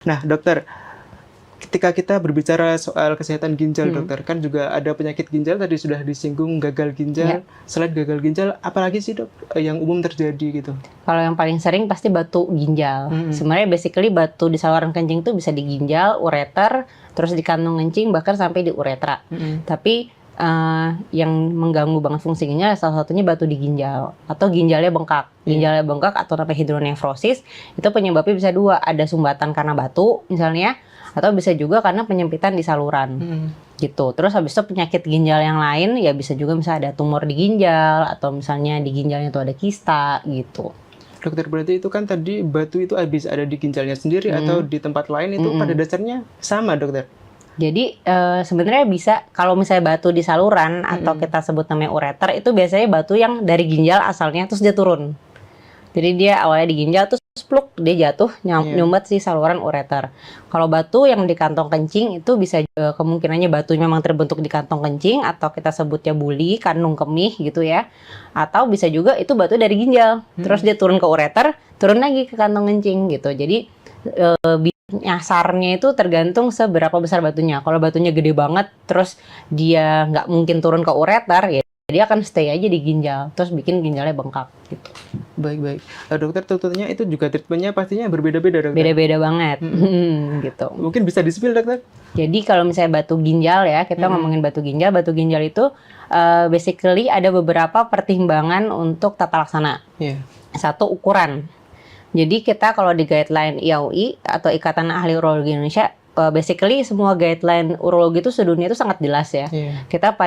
Nah, dokter, ketika kita berbicara soal kesehatan ginjal, Mhm. dokter, kan juga ada penyakit ginjal tadi sudah disinggung gagal Ya, ginjal. Selain gagal ginjal, apalagi sih dok yang umum terjadi gitu? kalau yang paling sering pasti batu ginjal. Mhm. Sebenarnya basically batu di saluran kencing itu bisa di ginjal, ureter, terus di kantong kencing, bahkan sampai di uretra. Mhm. Tapi yang mengganggu banget fungsi ginjal salah satunya batu di ginjal atau ginjalnya bengkak. Iya. Ginjalnya bengkak atau namanya hidronefrosis itu penyebabnya bisa dua, ada sumbatan karena batu misalnya, atau bisa juga karena penyempitan di saluran. Mhm. Gitu. Terus habis itu penyakit ginjal yang lain ya bisa juga misalnya ada tumor di ginjal atau misalnya di ginjalnya tuh ada kista gitu. Dokter, berarti itu kan tadi batu itu bisa ada di ginjalnya sendiri atau di tempat lain, itu pada dasarnya sama, dokter? Jadi sebenarnya bisa kalau misalnya batu di saluran atau kita sebut namanya ureter itu biasanya batu yang dari ginjal asalnya terus dia turun. Jadi dia awalnya di ginjal terus pluk dia jatuh Iya. nyumbat si saluran ureter. Kalau batu yang di kantong kencing itu bisa kemungkinannya batunya memang terbentuk di kantong kencing atau kita sebutnya buli, kandung kemih gitu ya. Atau bisa juga itu batu dari ginjal. Terus dia turun ke ureter, turun lagi ke kantong kencing gitu. Jadi nyasarnya itu tergantung seberapa besar batunya. Kalau batunya gede banget, terus dia nggak mungkin turun ke ureter, ya dia akan stay aja di ginjal, terus bikin ginjalnya bengkak gitu. Baik-baik. Dokter, tentunya itu juga treatmentnya pastinya berbeda-beda, dokter? Beda-beda banget, gitu. Mungkin bisa di-spill, dokter? Jadi kalau misalnya batu ginjal ya, kita ngomongin batu ginjal itu basically ada beberapa pertimbangan untuk tata laksana. Iya. Satu, ukuran. Jadi kita kalau di guideline IAUI atau Ikatan Ahli Urologi Indonesia, basically semua guideline urologi itu sedunia itu sangat jelas ya. Iya. Kita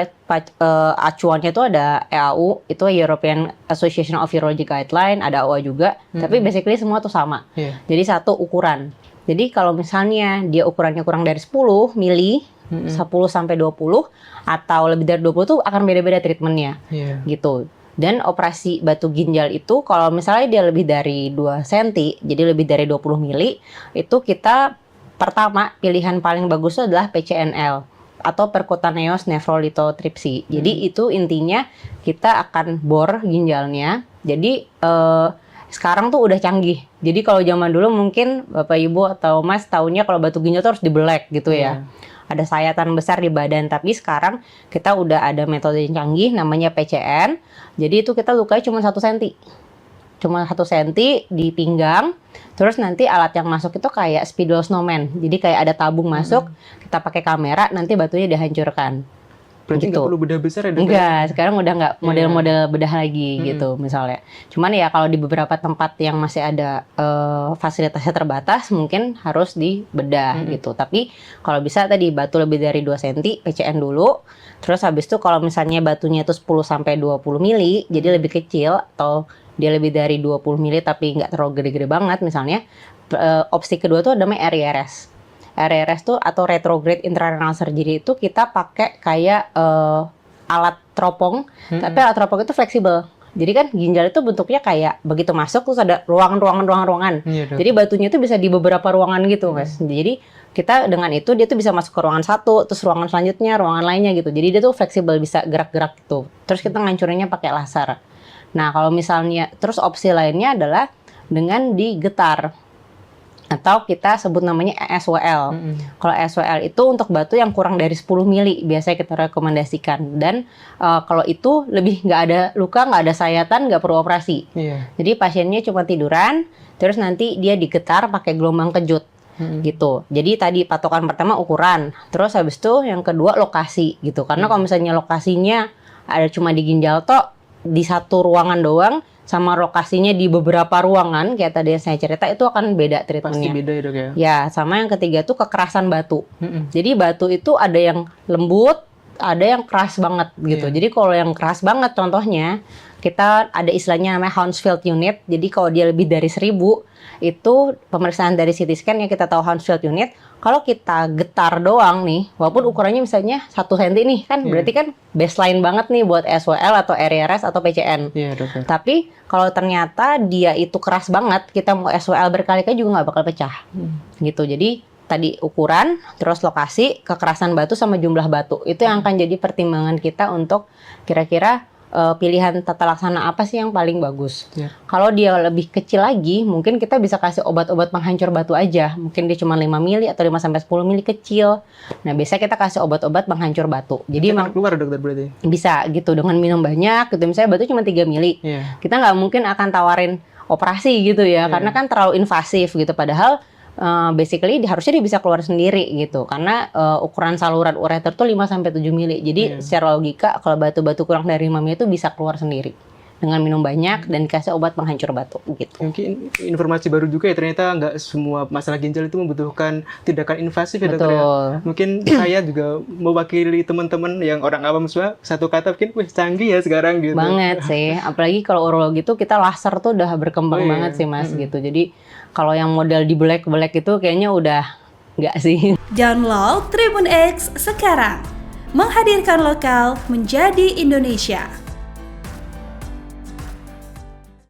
acuannya itu ada EAU, itu European Association of Urology Guideline, ada AUA juga. Tapi basically semua tuh sama. Iya. Jadi satu, ukuran. Jadi kalau misalnya dia ukurannya kurang dari 10 mili, 10 sampai 20 atau lebih dari 20 tuh akan beda-beda treatmentnya. Iya. Gitu. Dan operasi batu ginjal itu kalau misalnya dia lebih dari 2 cm, jadi lebih dari 20 mili, itu kita pertama pilihan paling bagus adalah PCNL atau percutaneous nephrolithotripsy. Jadi itu intinya kita akan bor ginjalnya. Jadi sekarang tuh udah canggih. Jadi kalau zaman dulu mungkin Bapak Ibu atau Mas taunya kalau batu ginjal tuh harus dibelek gitu ya. Ada sayatan besar di badan, tapi sekarang kita udah ada metode yang canggih namanya PCN. Jadi itu kita lukanya cuma 1 cm. Cuma 1 cm di pinggang. Terus nanti alat yang masuk itu kayak spidol snowman. Jadi kayak ada tabung masuk, kita pakai kamera, nanti batunya dihancurkan. Berarti nggak Gitu. perlu bedah besar ya, dokter? Enggak, sekarang udah nggak model-model bedah lagi gitu misalnya. Cuman ya kalau di beberapa tempat yang masih ada fasilitasnya terbatas mungkin harus dibedah gitu. Tapi kalau bisa tadi batu lebih dari 2 cm PCN dulu. Terus habis itu kalau misalnya batunya itu 10 sampai 20 mili, jadi lebih kecil atau dia lebih dari 20 mili tapi nggak terlalu gede-gede banget misalnya, opsi kedua tuh namanya RIRS. RRS tuh atau retrograde intrarenal surgery itu kita pakai kayak alat teropong, tapi alat teropong itu fleksibel. Jadi kan ginjal itu bentuknya kayak begitu masuk terus ada ruangan. Iya, Jadi batunya itu bisa di beberapa ruangan gitu, Mas. Jadi kita dengan itu dia tuh bisa masuk ke ruangan satu, terus ruangan selanjutnya, ruangan lainnya gitu. Jadi dia tuh fleksibel, bisa gerak-gerak gitu. Terus kita ngancurinnya pakai laser. Nah, kalau misalnya terus opsi lainnya adalah dengan digetar. Atau kita sebut namanya ESWL. Kalau ESWL itu untuk batu yang kurang dari 10 mili biasanya kita rekomendasikan. Dan kalau itu lebih nggak ada luka, nggak ada sayatan, nggak perlu operasi. Iya. Jadi pasiennya cuma tiduran, terus nanti dia digetar pakai gelombang kejut. Gitu. Jadi tadi patokan pertama ukuran, terus habis itu yang kedua lokasi gitu. Karena kalau misalnya lokasinya ada cuma di ginjal toh di satu ruangan doang, sama lokasinya di beberapa ruangan kayak tadi yang saya cerita itu akan beda treatmentnya. Pasti beda ya, dok ya? Ya, sama yang ketiga tuh kekerasan batu. Jadi batu itu ada yang lembut, ada yang keras banget gitu. Jadi kalau yang keras banget contohnya kita ada istilahnya namanya Hounsfield unit. Jadi kalau dia lebih dari 1000 itu pemeriksaan dari CT scan yang kita tahu Hounsfield unit. Kalau kita getar doang nih, walaupun ukurannya misalnya 1 cm nih kan berarti kan baseline banget nih buat SWL atau RRS atau PCN. Iya, dokter. Tapi kalau ternyata dia itu keras banget, kita mau SWL berkali-kali juga nggak bakal pecah. Gitu. Jadi tadi ukuran, terus lokasi, kekerasan batu sama jumlah batu. Itu yang akan jadi pertimbangan kita untuk kira-kira pilihan tata laksana apa sih yang paling bagus. Ya. Kalau dia lebih kecil lagi, mungkin kita bisa kasih obat-obat penghancur batu aja. Mungkin dia cuma 5 mili atau 5 sampai 10 mili kecil. Nah, biasanya kita kasih obat-obat penghancur batu. Jadi emang keluar dokter berarti. bisa gitu dengan minum banyak gitu. Misalnya batu cuma 3 mili. Iya. Kita nggak mungkin akan tawarin operasi gitu ya, karena kan terlalu invasif gitu. Padahal basically harusnya dia bisa keluar sendiri gitu, karena ukuran saluran ureter tuh 5 sampai 7 mili. Jadi secara logika kalau batu-batu kurang dari 5 mili itu bisa keluar sendiri dengan minum banyak dan dikasih obat penghancur batu gitu. Mungkin informasi baru juga ya, ternyata nggak semua masalah ginjal itu membutuhkan tindakan invasif ya dokter ya. Mungkin saya juga mewakili teman-teman yang orang awam semua, satu kata mungkin wih canggih ya sekarang gitu. Banget sih, apalagi kalau urologi itu kita laser tuh udah berkembang banget sih Mas gitu. Jadi kalau yang model di black itu kayaknya udah nggak sih. Download Tribun X sekarang, menghadirkan lokal menjadi Indonesia.